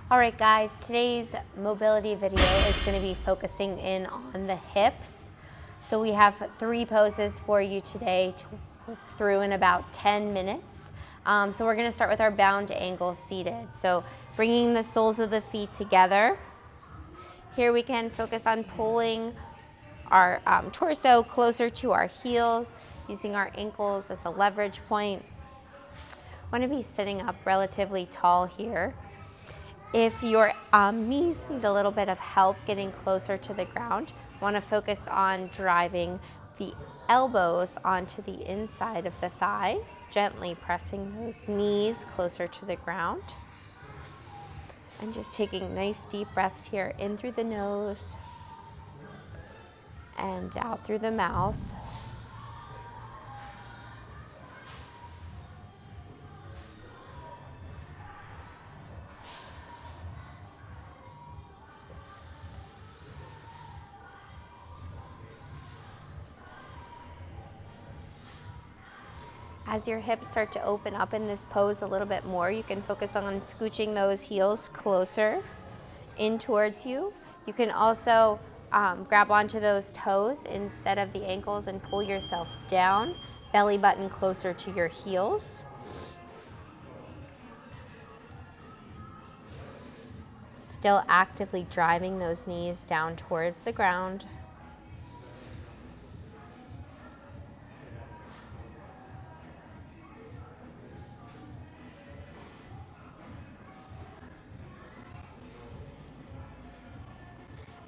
All right, guys, today's mobility video is going to be focusing in on the hips. So we have 3 poses for you today to work through in about 10 minutes. So we're going to start with our bound angle seated. So bringing the soles of the feet together. Here we can focus on pulling our torso closer to our heels, using our ankles as a leverage point. Want to be sitting up relatively tall here. If your knees need a little bit of help getting closer to the ground, want to focus on driving the elbows onto the inside of the thighs, gently pressing those knees closer to the ground. And just taking nice deep breaths here, in through the nose and out through the mouth. As your hips start to open up in this pose a little bit more, you can focus on scooching those heels closer in towards you. You can also grab onto those toes instead of the ankles and pull yourself down, belly button closer to your heels. Still actively driving those knees down towards the ground.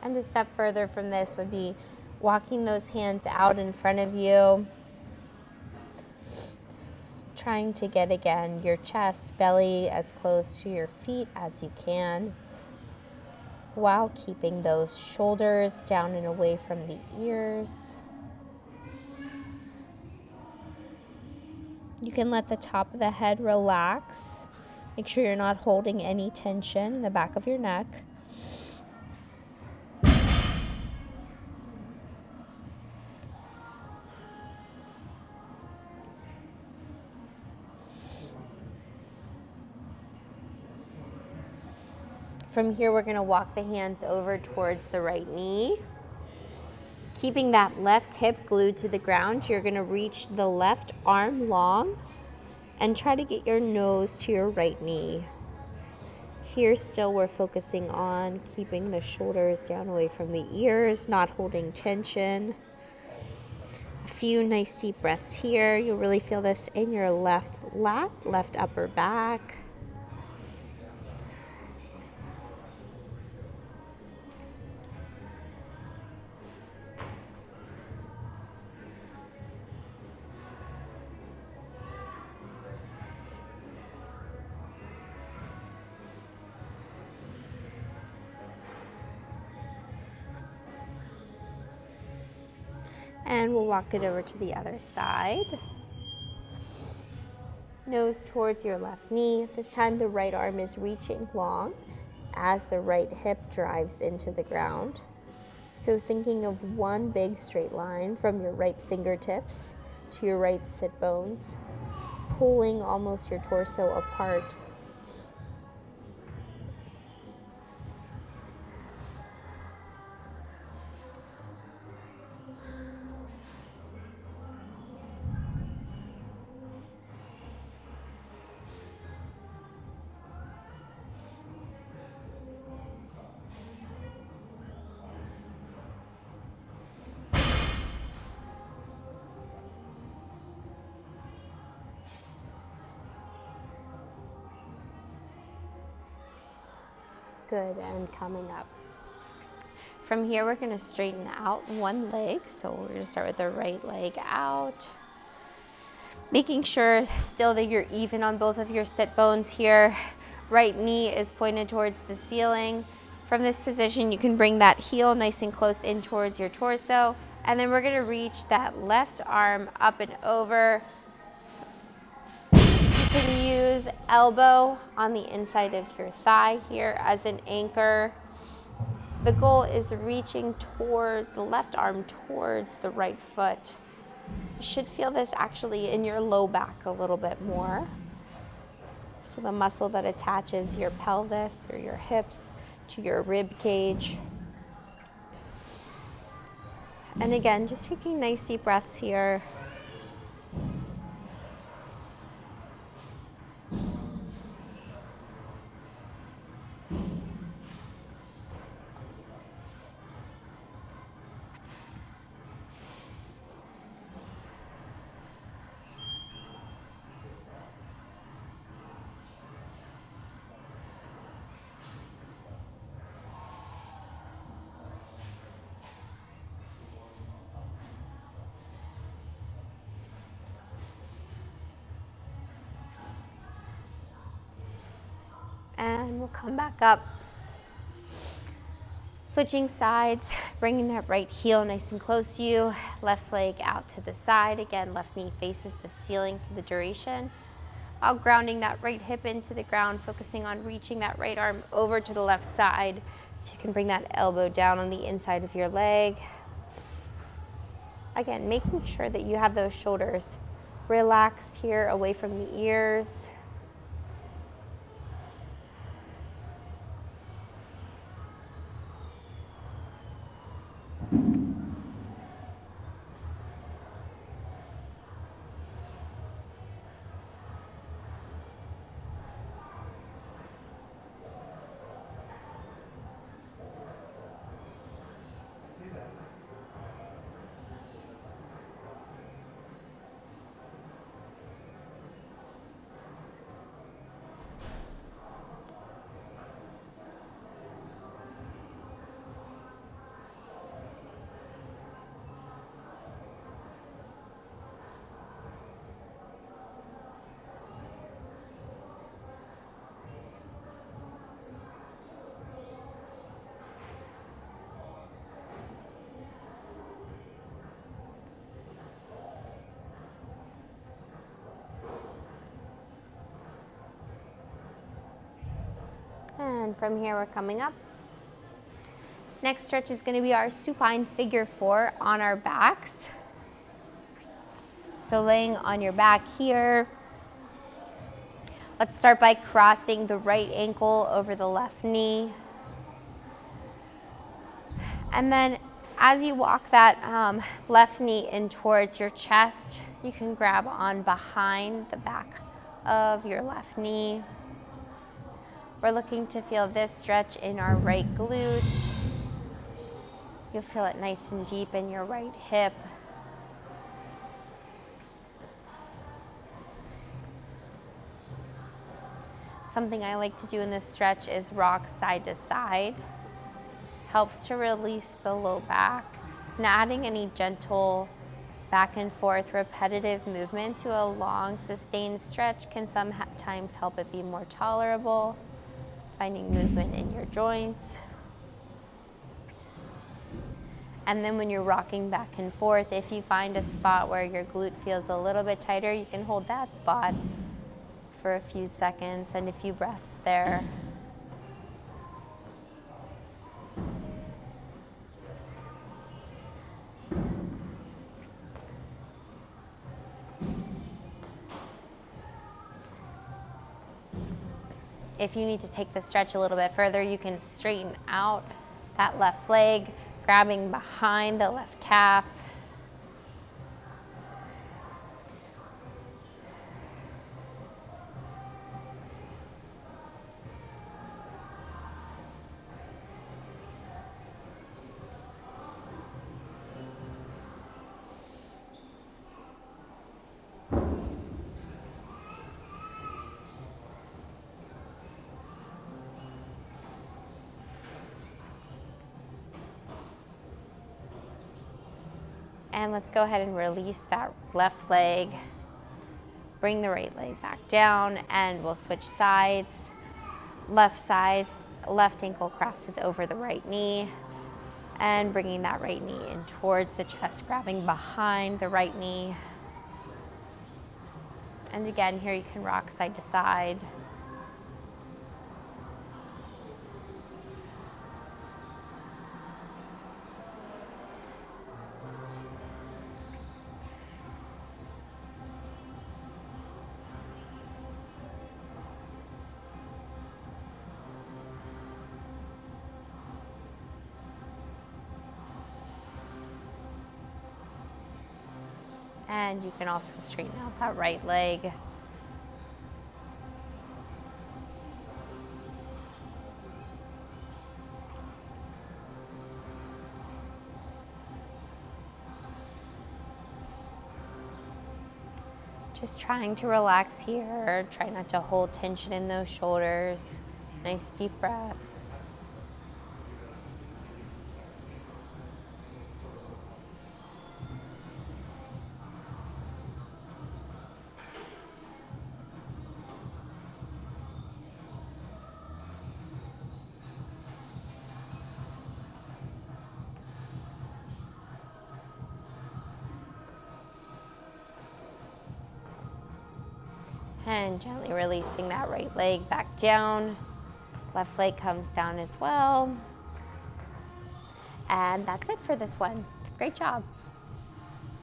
And a step further from this would be walking those hands out in front of you, trying to get, again, your chest, belly as close to your feet as you can, while keeping those shoulders down and away from the ears. You can let the top of the head relax. Make sure you're not holding any tension in the back of your neck. From here, we're going to walk the hands over towards the right knee. Keeping that left hip glued to the ground, you're going to reach the left arm long and try to get your nose to your right knee. Here still we're focusing on keeping the shoulders down away from the ears, not holding tension. A few nice deep breaths here. You'll really feel this in your left lat, left upper back. And we'll walk it over to the other side. Nose towards your left knee. This time the right arm is reaching long as the right hip drives into the ground. So thinking of one big straight line from your right fingertips to your right sit bones, pulling almost your torso apart. Good, and coming up. From here, we're going to straighten out one leg. So we're going to start with the right leg out. Making sure still that you're even on both of your sit bones here. Right knee is pointed towards the ceiling. From this position, you can bring that heel nice and close in towards your torso. And then we're going to reach that left arm up and over. You can use elbow on the inside of your thigh here as an anchor. The goal is reaching toward the left arm towards the right foot. You should feel this actually in your low back a little bit more. So the muscle that attaches your pelvis or your hips to your rib cage. And again, just taking nice deep breaths here. And we'll come back up. Switching sides, bringing that right heel nice and close to you, left leg out to the side. Again, left knee faces the ceiling for the duration. While grounding that right hip into the ground, focusing on reaching that right arm over to the left side. So you can bring that elbow down on the inside of your leg. Again, making sure that you have those shoulders relaxed here, away from the ears. And from here, we're coming up. Next stretch is going to be our supine figure 4 on our backs. So laying on your back here. Let's start by crossing the right ankle over the left knee. And then as you walk that left knee in towards your chest, you can grab on behind the back of your left knee. We're looking to feel this stretch in our right glute. You'll feel it nice and deep in your right hip. Something I like to do in this stretch is rock side to side. Helps to release the low back. And adding any gentle back and forth repetitive movement to a long sustained stretch can sometimes help it be more tolerable. Finding movement in your joints. And then when you're rocking back and forth, if you find a spot where your glute feels a little bit tighter, you can hold that spot for a few seconds and a few breaths there. If you need to take the stretch a little bit further, you can straighten out that left leg, grabbing behind the left calf. And let's go ahead and release that left leg. Bring the right leg back down and we'll switch sides. Left side, left ankle crosses over the right knee and bringing that right knee in towards the chest, grabbing behind the right knee. And again, here you can rock side to side. And you can also straighten out that right leg. Just trying to relax here. Try not to hold tension in those shoulders. Nice deep breaths. And gently releasing that right leg back down. Left leg comes down as well. And that's it for this one. Great job.